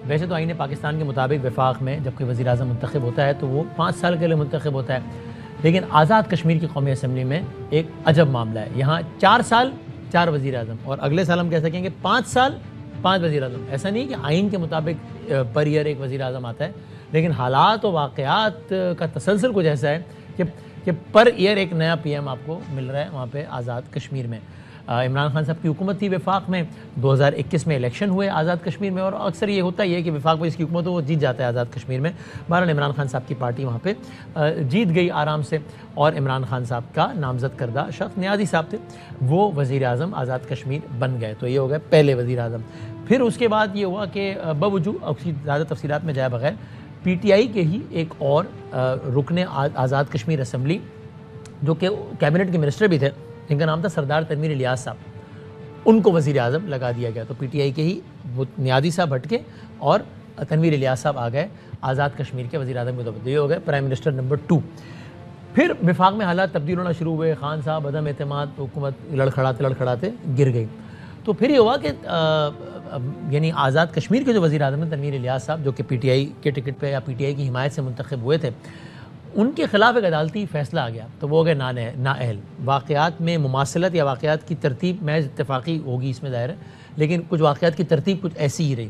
ویسے تو آئین پاکستان کے مطابق وفاق میں جب کوئی وزیر اعظم منتخب ہوتا ہے تو وہ 5 سال کے لیے منتخب ہوتا ہے، لیکن آزاد کشمیر کی قومی اسمبلی میں ایک عجب معاملہ ہے، یہاں 4 سال 4 وزیر اعظم، اور اگلے سال ہم کہہ سکیں گے 5 سال 5 وزیر اعظم۔ ایسا نہیں کہ آئین کے مطابق پر ایئر ایک وزیر اعظم آتا ہے، لیکن حالات و واقعات کا تسلسل کچھ ایسا ہے کہ پر ایئر ایک نیا پی ایم آپ کو مل رہا ہے وہاں پہ آزاد کشمیر میں۔ عمران خان صاحب کی حکومت تھی وفاق میں، 2021 میں الیکشن ہوئے آزاد کشمیر میں، اور اکثر یہ ہوتا ہی ہے کہ وفاق میں جس کی حکومت ہو وہ جیت جاتا ہے آزاد کشمیر میں۔ بہرحال عمران خان صاحب کی پارٹی وہاں پہ جیت گئی آرام سے، اور عمران خان صاحب کا نامزد کردہ شخص نیازی صاحب تھے، وہ وزیر اعظم آزاد کشمیر بن گئے، تو یہ ہو گئے پہلے وزیر اعظم۔ پھر اس کے بعد یہ ہوا کہ باوجود زیادہ تفصیلات میں جائے بغیر پی ٹی آئی کے ہی ایک اور رکن آزاد کشمیر اسمبلی جو کہ کیبنٹ کے منسٹر بھی تھے، جن کا نام تھا سردار تنویر الیاس صاحب، ان کو وزیر اعظم لگا دیا گیا۔ تو پی ٹی آئی کے ہی نیازی صاحب ہٹ کے اور تنویر الیاس صاحب آ گئے آزاد کشمیر کے وزیر اعظم کے طور پر، یہ ہو گئے پرائم منسٹر نمبر 2۔ پھر وفاق میں حالات تبدیل ہونا شروع ہوئے، خان صاحب عدم اعتماد، حکومت لڑکھڑاتے گر گئی۔ تو پھر یہ ہوا کہ یعنی آزاد کشمیر کے جو وزیر اعظم ہیں تنویر الیاس صاحب، جو کہ پی ٹی آئی کے ٹکٹ پہ یا پی ٹی آئی کی حمایت سے منتخب ہوئے تھے، ان کے خلاف ایک عدالتی فیصلہ آ گیا، تو وہ ہو گئے نااہل۔ واقعات میں مماثلت یا واقعات کی ترتیب محض اتفاقی ہوگی اس میں ظاہر ہے، لیکن کچھ واقعات کی ترتیب کچھ ایسی ہی رہی،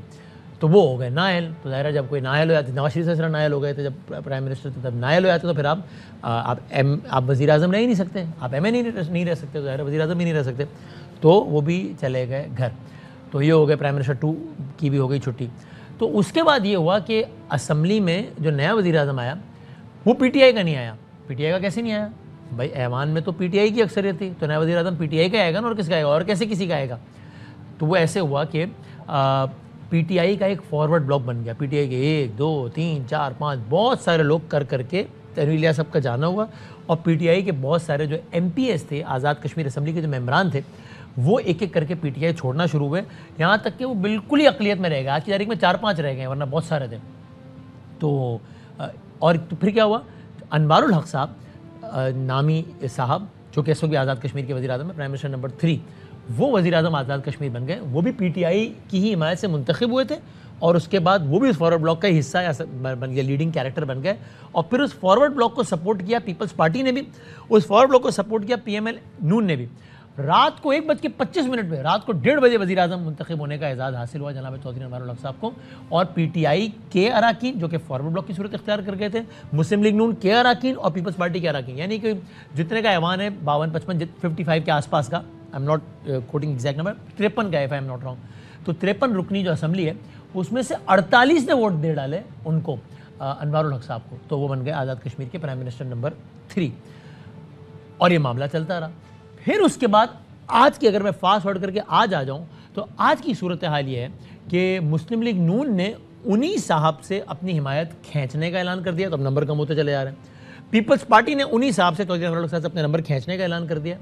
تو وہ ہو گئے نااہل۔ تو ظاہر ہے جب کوئی نااہل ہو جاتے، نواز شریف صاحب نااہل ہو گئے تھے جب پرائم منسٹر تھے، تب نااہل ہو جاتے تو پھر آپ وزیر اعظم رہ ہی نہیں سکتے، آپ ایم اے نہیں رہ سکتے، ظاہر ہے وزیر اعظم بھی نہیں رہ سکتے، تو وہ بھی چلے گئے گھر۔ تو یہ ہو گئے پرائم منسٹر 2 کی بھی ہو گئی چھٹی۔ تو اس کے بعد یہ ہوا کہ اسمبلی میں جو نیا وزیر اعظم آیا وہ پی ٹی آئی کا نہیں آیا۔ پی ٹی آئی کا کیسے نہیں آیا؟ بھائی ایوان میں تو پی ٹی آئی کی اکثریت تھی، تو نیا وزیر اعظم پی ٹی آئی کا آئے گا نا، اور کس کا آئے گا، اور کیسے کسی کا آئے گا؟ تو وہ ایسے ہوا کہ پی ٹی آئی کا ایک فارورڈ بلاک بن گیا، پی ٹی آئی کے 1 2 3 4 5 بہت سارے لوگ کر کے تنویر الیاس صاحب کا جانا ہوا، اور پی ٹی آئی کے بہت سارے جو ایم پی ایس تھے، آزاد کشمیر اسمبلی کے جو ممبران تھے، وہ ایک ایک کر کے پی ٹی آئی چھوڑنا شروع ہوئے، یہاں تک کہ وہ بالکل ہی اقلیت میں رہ گئے۔ آج کی تاریخ میں 4-5 رہ گئے، ورنہ بہت سارے تھے۔ تو اور پھر کیا ہوا، انوار الحق صاحب نامی صاحب جو کہ اس وقت بھی آزاد کشمیر کے وزیر اعظم ہیں، پرائم منسٹر نمبر 3، وہ وزیر اعظم آزاد کشمیر بن گئے۔ وہ بھی پی ٹی آئی کی ہی حمایت سے منتخب ہوئے تھے، اور اس کے بعد وہ بھی اس فارورڈ بلاک کا ہی حصہ بن گیا، لیڈنگ کیریکٹر بن گئے، اور پھر اس فارورڈ بلاک کو سپورٹ کیا پیپلز پارٹی نے بھی، اس فارورڈ بلاک کو سپورٹ کیا پی ایم ایل نون نے بھی۔ رات کو 1:25 میں، رات کو 1:30 بجے وزیر اعظم منتخب ہونے کا اعزاز حاصل ہوا جناب چودھری انوار الحق صاحب کو، اور پی ٹی آئی کے اراکین جو کہ فارورڈ بلاک کی صورت اختیار کر گئے تھے، مسلم لیگ نون کے اراکین اور پیپلز پارٹی کے اراکین، یعنی کہ جتنے کا ایوان ہے 52 55 کے آس پاس کا، I'm not quoting exact number, 53 کا ہے، if I'm not wrong, تو 53 رکنی جو اسمبلی ہے اس میں سے 48 نے ووٹ دے ڈالے ان کو، انوار الحق صاحب کو، تو وہ بن گئے آزاد کشمیر کے پرائم منسٹر نمبر 3، اور یہ معاملہ چلتا رہا۔ پھر اس کے بعد آج کی اگر میں فاسٹ فارورڈ کر کے آج آ جاؤں تو آج کی صورتحال یہ ہے کہ مسلم لیگ نون نے انہی صاحب سے اپنی حمایت کھینچنے کا اعلان کر دیا، تو اب نمبر کم ہوتے چلے جا رہے ہیں۔ پیپلز پارٹی نے انہی صاحب سے چودھری انوار الحق صاحب سے اپنے نمبر کھینچنے کا اعلان کر دیا،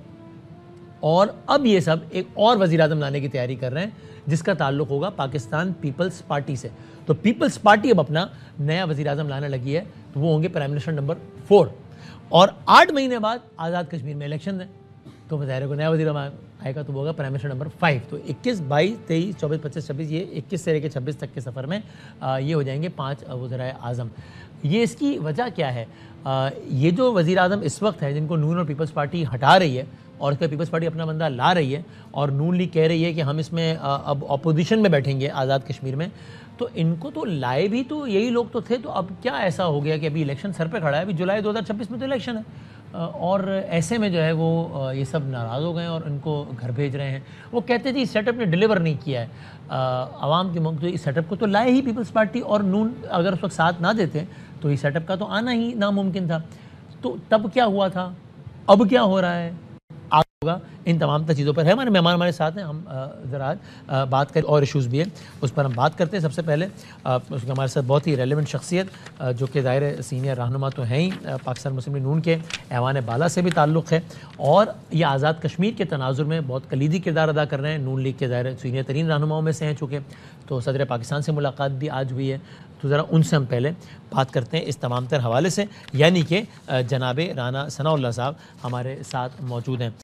اور اب یہ سب ایک اور وزیر اعظم لانے کی تیاری کر رہے ہیں جس کا تعلق ہوگا پاکستان پیپلز پارٹی سے۔ تو پیپلز پارٹی اب اپنا نیا وزیر اعظم لانے لگی ہے، تو وہ ہوں گے پرائم منسٹر نمبر 4، اور 8 مہینے بعد آزاد کشمیر میں الیکشن ہیں، تو ظاہر کو نیا وزیر اعظم آئے گا، تو وہ ہوگا پرائم منسٹر نمبر 5۔ تو 21 22 23 24 25 26 یہ 21 سے لے کے 26 تک کے سفر میں یہ ہو جائیں گے 5 وزرائے اعظم۔ یہ اس کی وجہ کیا ہے؟ یہ جو وزیر اعظم اس وقت ہے جن کو نون اور پیپلز پارٹی ہٹا رہی ہے، اور اس کا پیپلز پارٹی اپنا بندہ لا رہی ہے، اور نون لیگ کہہ رہی ہے کہ ہم اس میں اب اپوزیشن میں بیٹھیں گے آزاد کشمیر میں، تو ان کو تو لائے بھی تو یہی لوگ تو تھے، تو اب کیا ایسا ہو گیا کہ ابھی الیکشن سر پہ کھڑا ہے، ابھی جولائی 2026 میں تو الیکشن ہے، اور ایسے میں جو ہے وہ یہ سب ناراض ہو گئے ہیں اور ان کو گھر بھیج رہے ہیں۔ وہ کہتے تھے اس سیٹ اپ نے ڈیلیور نہیں کیا ہے عوام کی تو اس سیٹ اپ کو تو لائے ہی پیپلز پارٹی اور نون، اگر اس وقت ساتھ نہ دیتے تو اس سیٹ اپ کا تو آنا ہی ناممکن تھا۔ تو تب کیا ہوا تھا، اب کیا ہو رہا ہے، ہوگا، ان تمام چیزوں پر ہے ہمارے مہمان ہمارے ساتھ ہیں، ہم ذرا بات کریں، اور ایشوز بھی ہیں اس پر ہم بات کرتے ہیں۔ سب سے پہلے اس کے ہمارے ساتھ بہت ہی ریلیونٹ شخصیت جو کہ ظاہر سینئر رہنما تو ہیں ہی، پاکستان مسلم لیگ نون کے ایوان بالا سے بھی تعلق ہے، اور یہ آزاد کشمیر کے تناظر میں بہت کلیدی کردار ادا کر رہے ہیں، نون لیگ کے ظاہر سینئر ترین رہنماؤں میں سے ہیں چونکہ، تو صدر پاکستان سے ملاقات بھی آج ہوئی ہے، تو ذرا ان سے ہم پہلے بات کرتے ہیں اس تمام تر حوالے سے، یعنی کہ جناب رانا ثناء اللہ صاحب ہمارے ساتھ موجود ہیں۔